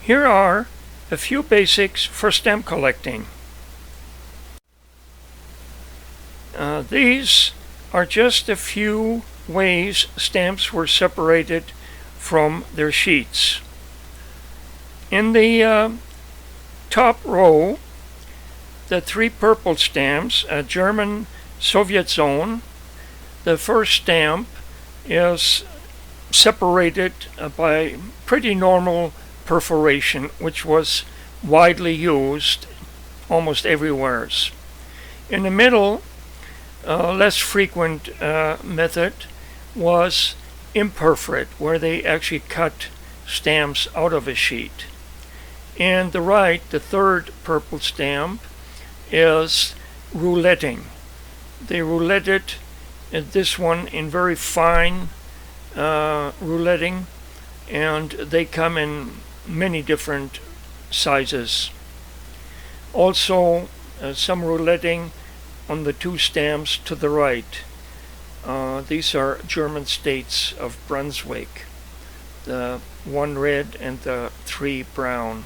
Here are a few basics for stamp collecting. These are just a few ways stamps were separated from their sheets. In the top row, the 3 purple stamps, a German Soviet zone. The first stamp is separated by pretty normal perforation, which was widely used almost everywhere. In the middle, less frequent method was imperforate, where they actually cut stamps out of a sheet. And the right, the third purple stamp, is rouletting. They rouletted this one in very fine rouletting, and they come in many different sizes. Also, some rouletting on the 2 stamps to the right. These are German states of Brunswick, the 1 red and the 3 brown.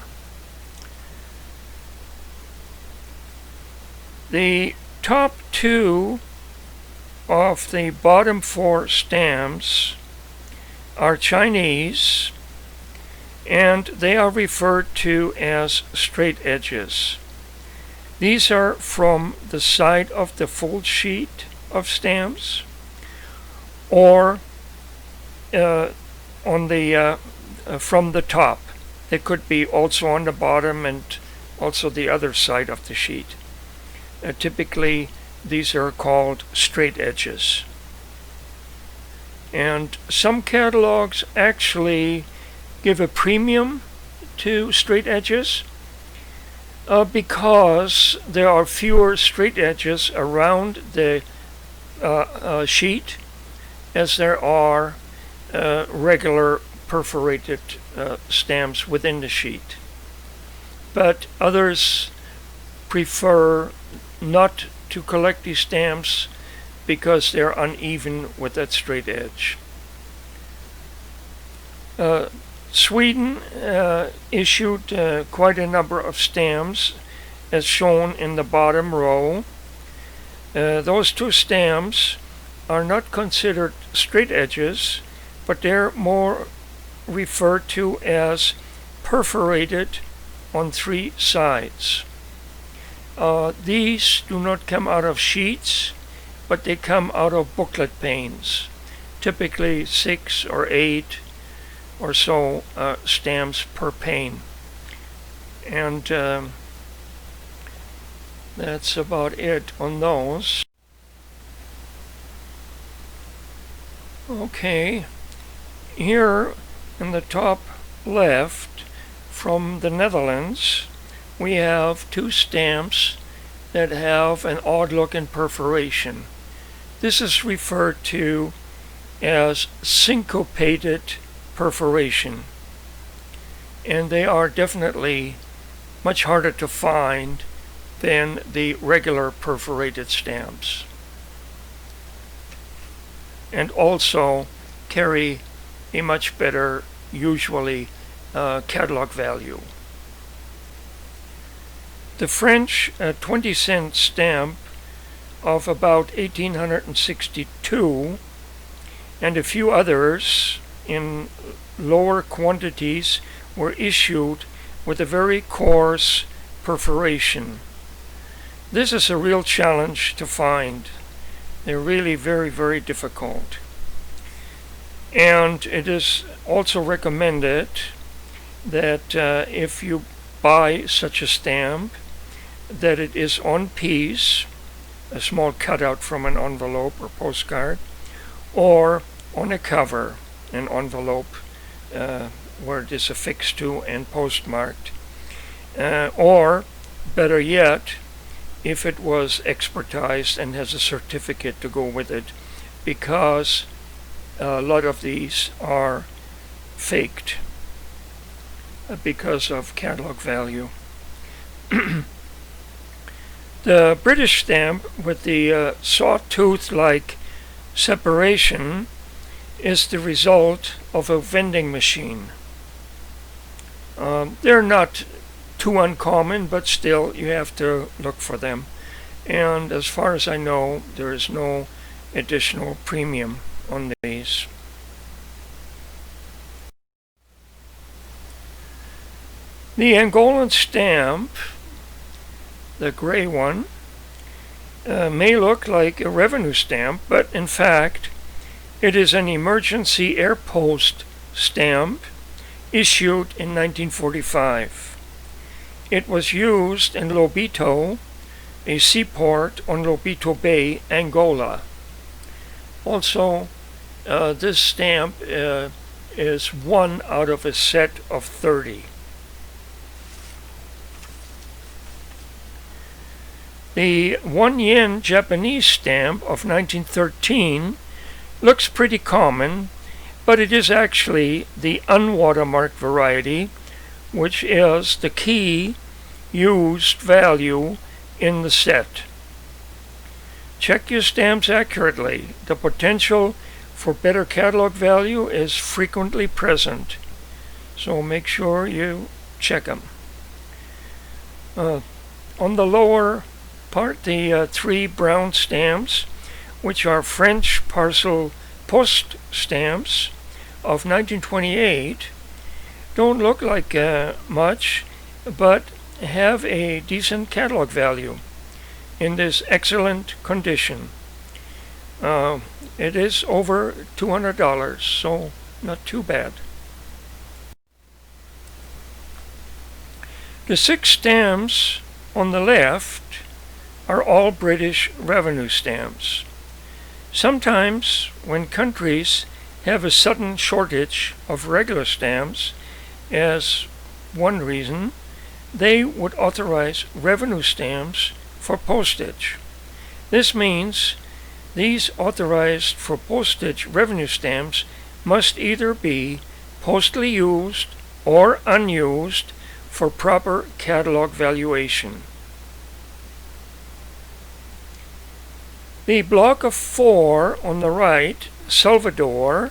The top 2 of the bottom 4 stamps are Chinese, and they are referred to as straight edges. These are from the side of the full sheet of stamps, or on the from the top. They could be also on the bottom and also the other side of the sheet. Typically, these are called straight edges. And some catalogs actually give a premium to straight edges because there are fewer straight edges around the sheet as there are regular perforated stamps within the sheet. But others prefer not to collect these stamps because they're uneven with that straight edge. Sweden issued quite a number of stamps as shown in the bottom row. Those 2 stamps are not considered straight edges, but they're more referred to as perforated on 3 sides. These do not come out of sheets, but they come out of booklet panes, typically 6 or 8 or so stamps per pane. And that's about it on those. Okay, here in the top left from the Netherlands, we have 2 stamps that have an odd looking perforation. This is referred to as syncopated perforation, and they are definitely much harder to find than the regular perforated stamps, and also carry a much better, usually, catalog value. The French 20-cent stamp of about 1862 and a few others in lower quantities were issued with a very coarse perforation. This is a real challenge to find. They're really very, very difficult. And it is also recommended that if you buy such a stamp, that it is on piece, a small cutout from an envelope or postcard, or on a cover, an envelope where it is affixed to and postmarked, or better yet, if it was exportized and has a certificate to go with it, because a lot of these are faked because of catalog value. The British stamp with the sawtooth-like separation is the result of a vending machine. They're not too uncommon, but still you have to look for them. And as far as I know, there is no additional premium on these. The Angolan Stamp, the gray one, may look like a revenue stamp, but in fact it is an emergency air post stamp issued in 1945. It was used in Lobito, a seaport on Lobito Bay, Angola. Also, this stamp is one out of a set of 30. The 1 yen Japanese stamp of 1913 looks pretty common, but it is actually the unwatermarked variety, which is the key used value in the set. Check your stamps accurately. The potential for better catalog value is frequently present, so make sure you check them. On the lower part, the 3 brown stamps, which are French parcel post stamps of 1928, don't look like much, but have a decent catalog value in this excellent condition. It is over $200, so not too bad. The 6 stamps on the left are all British revenue stamps. Sometimes, when countries have a sudden shortage of regular stamps, as one reason, they would authorize revenue stamps for postage. This means these authorized for postage revenue stamps must either be postally used or unused for proper catalog valuation. The block of 4 on the right, Salvador,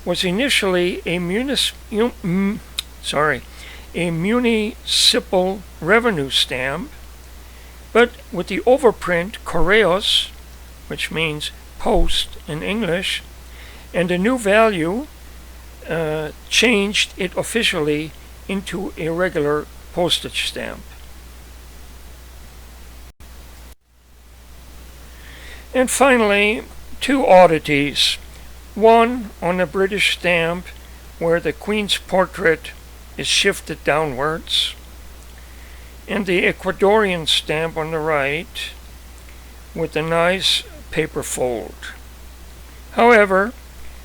was initially a municipal revenue stamp, but with the overprint Correos, which means post in English, and a new value changed it officially into a regular postage stamp. And finally, 2 oddities. One on a British stamp where the Queen's portrait is shifted downwards, and the Ecuadorian stamp on the right with a nice paper fold. However,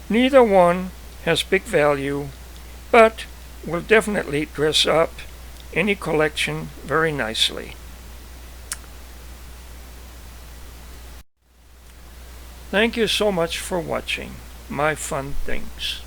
neither one has big value, but will definitely dress up any collection very nicely. Thank you so much for watching My Fun Things.